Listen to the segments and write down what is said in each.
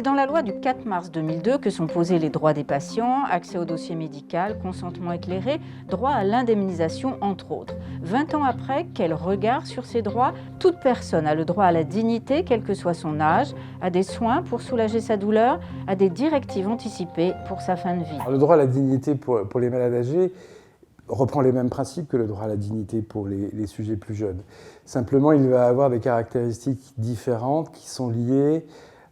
dans la loi du 4 mars 2002 que sont posés les droits des patients, accès au dossier médical, consentement éclairé, droit à l'indemnisation, entre autres. 20 ans après, quel regard sur ces droits? Toute personne a le droit à la dignité, quel que soit son âge, à des soins pour soulager sa douleur, à des directives anticipées pour sa fin de vie. Le droit à la dignité pour les malades âgés reprend les mêmes principes que le droit à la dignité pour les sujets plus jeunes. Simplement, il va avoir des caractéristiques différentes qui sont liées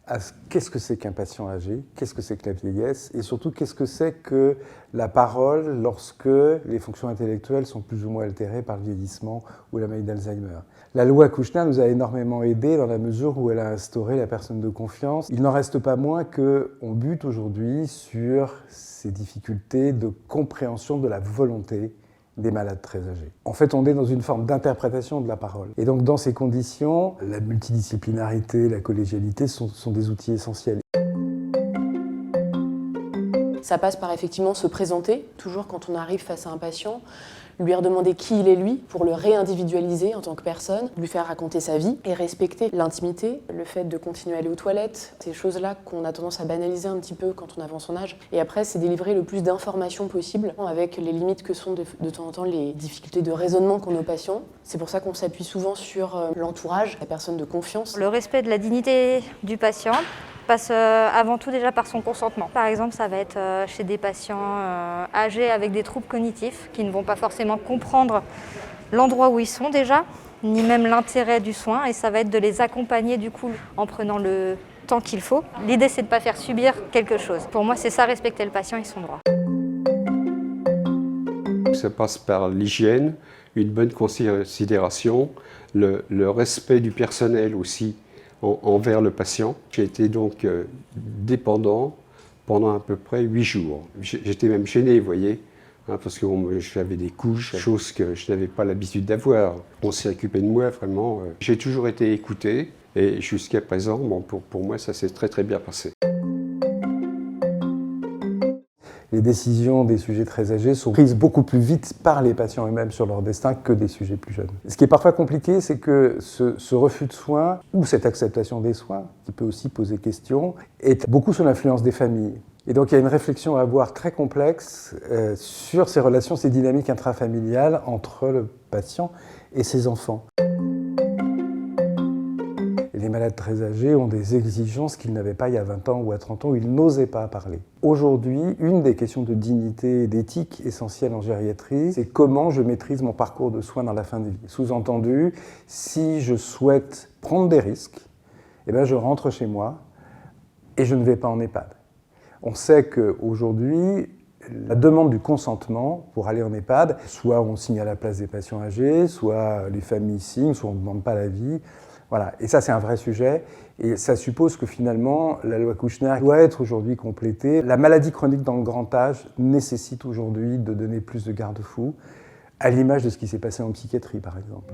à qu'est-ce que c'est qu'un patient âgé, qu'est-ce que c'est que la vieillesse, et surtout qu'est-ce que c'est que la parole lorsque les fonctions intellectuelles sont plus ou moins altérées par le vieillissement ou la maladie d'Alzheimer. La loi Kouchner nous a énormément aidés dans la mesure où elle a instauré la personne de confiance. Il n'en reste pas moins qu'on bute aujourd'hui sur ces difficultés de compréhension de la volonté des malades très âgés. En fait, on est dans une forme d'interprétation de la parole. Et donc, dans ces conditions, la multidisciplinarité, la collégialité sont des outils essentiels. Ça passe par effectivement se présenter, toujours quand on arrive face à un patient, lui redemander qui il est lui, pour le réindividualiser en tant que personne, lui faire raconter sa vie et respecter l'intimité, le fait de continuer à aller aux toilettes, ces choses-là qu'on a tendance à banaliser un petit peu quand on avance son âge. Et après, c'est délivrer le plus d'informations possible, avec les limites que sont de temps en temps les difficultés de raisonnement qu'ont nos patients. C'est pour ça qu'on s'appuie souvent sur l'entourage, la personne de confiance. Le respect de la dignité du patient passe avant tout déjà par son consentement. Par exemple, ça va être chez des patients âgés avec des troubles cognitifs qui ne vont pas forcément comprendre l'endroit où ils sont déjà, ni même l'intérêt du soin, et ça va être de les accompagner du coup en prenant le temps qu'il faut. L'idée, c'est de ne pas faire subir quelque chose. Pour moi, c'est ça, respecter le patient et son droit. Ça passe par l'hygiène, une bonne considération, le respect du personnel aussi envers le patient. J'ai été donc dépendant pendant à peu près 8 jours. J'étais même gêné, vous voyez, parce que j'avais des couches, choses que je n'avais pas l'habitude d'avoir. On s'est occupé de moi, vraiment. J'ai toujours été écouté, et jusqu'à présent, pour moi, ça s'est très très bien passé. Les décisions des sujets très âgés sont prises beaucoup plus vite par les patients eux-mêmes sur leur destin que des sujets plus jeunes. Ce qui est parfois compliqué, c'est que ce refus de soins, ou cette acceptation des soins, qui peut aussi poser question, est beaucoup sous l'influence des familles. Et donc il y a une réflexion à avoir très complexe sur ces relations, ces dynamiques intrafamiliales entre le patient et ses enfants. Les malades très âgés ont des exigences qu'ils n'avaient pas il y a 20 ans ou à 30 ans où ils n'osaient pas parler. Aujourd'hui, une des questions de dignité et d'éthique essentielles en gériatrie, c'est comment je maîtrise mon parcours de soins dans la fin de vie. Sous-entendu, si je souhaite prendre des risques, eh bien je rentre chez moi et je ne vais pas en EHPAD. On sait qu'aujourd'hui, la demande du consentement pour aller en EHPAD, soit on signe à la place des patients âgés, soit les familles signent, soit on ne demande pas l'avis. Voilà. Et ça, c'est un vrai sujet. Et ça suppose que finalement, la loi Kouchner doit être aujourd'hui complétée. La maladie chronique dans le grand âge nécessite aujourd'hui de donner plus de garde-fous, à l'image de ce qui s'est passé en psychiatrie, par exemple.